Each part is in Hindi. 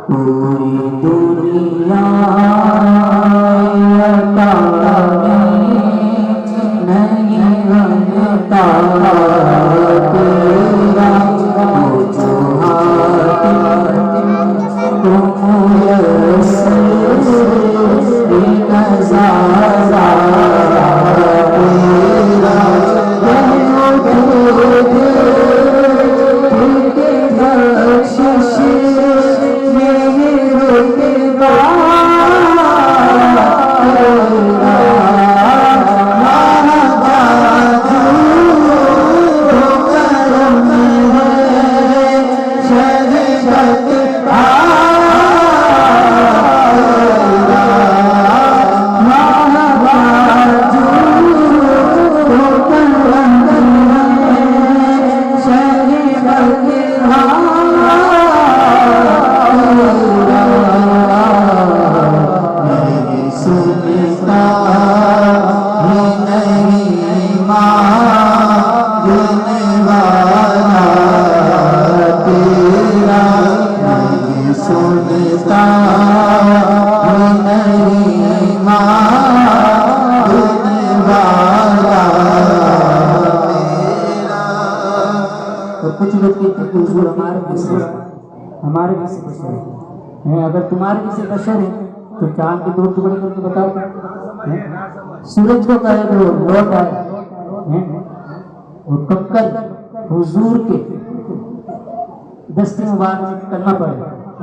पूरी दुनिया नहीं बनता तेरा हमारे भी से बशर है। अगर तुम्हारे भी से बशर है तो चांद के दो टुकड़े करके बताओ, सूरज को कहे तो लौट आए, वो कक्कर हुजूर के दस्ते मुबारक करना पड़े,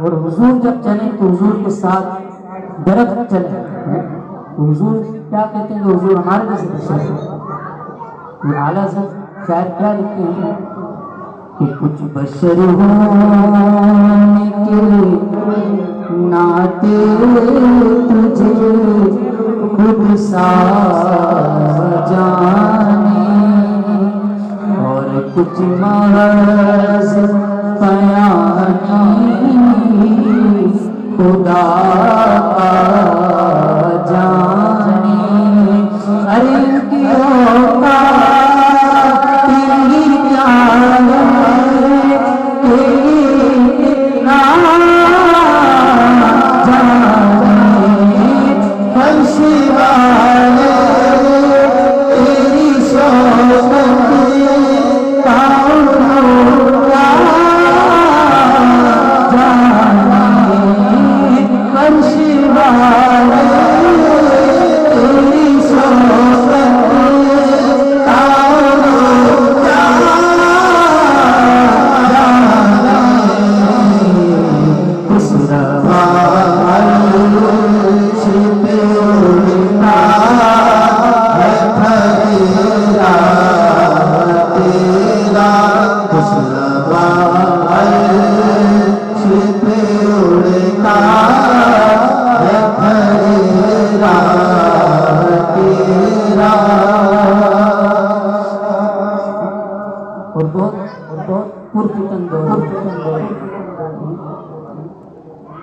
और हुजूर जब चले तो हुजूर के साथ दरख्त चले। हुजूर क्या कहते हैं कि हुजूर हमारे जैसे बशर है। आला से शायद क्या लिखते हैं कि कुछ बशर होने के नाते तुझे खुद सा जाने, और कुछ महज बयानी खुदा का जाने। अरे की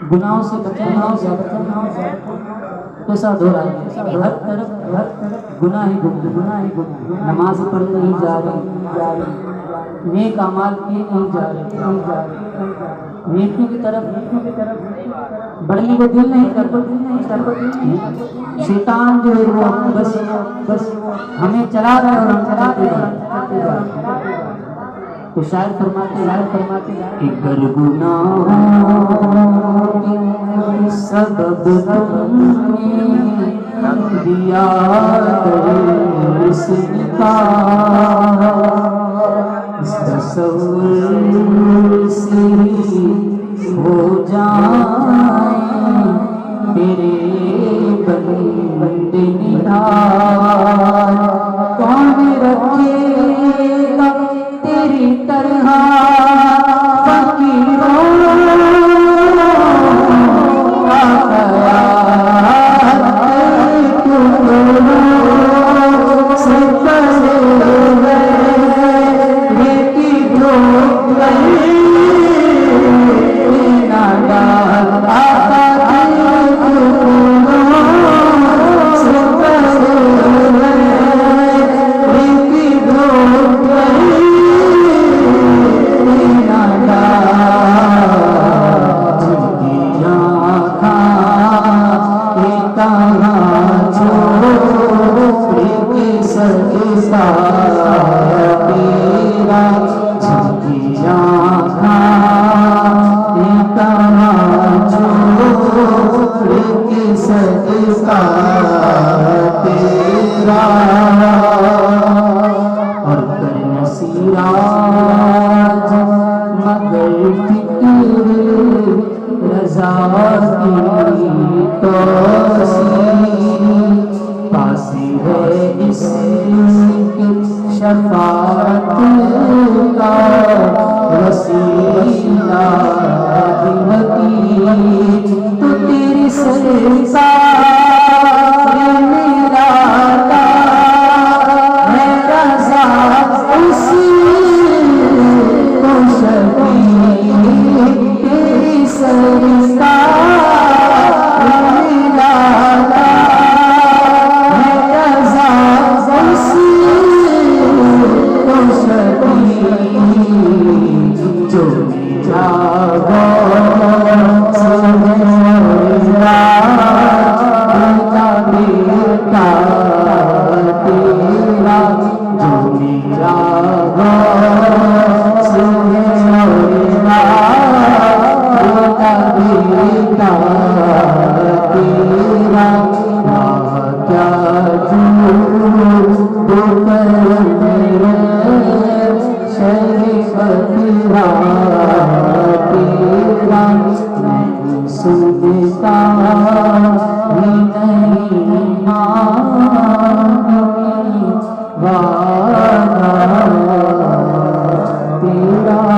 गुनाहों से बचना कैसा दो रहा है, हर तरफ गुनाह ही गुनाह, नमाज पढ़ नहीं जा रहे, नेक अमाल किए नहीं जा रहे, नेकियों की तरफ बढ़ने को दिल नहीं करता। शैतान जो है वो बस हमें चला रहा है और हम चलाते हैं। तो शायर फरमाते कि कर गुनाहों की सबब तुमने दिया इसका, इस तसव्वुर से हो जाए तेरे बंदे निहार। कौन रखेगा तेरी तरह फकीरों का ख्याल, से पहले की धूप ना डाल आज मगर फिक्र रजा की तो पासी है इसके शफाअत का वसीला तो तेरी सरकार मेरा है रजा उसी को शफी तेरी सरकार मेरा है रजा उसी को शफी जो मेरा सुनता ही नहीं मांगी वादा तेरा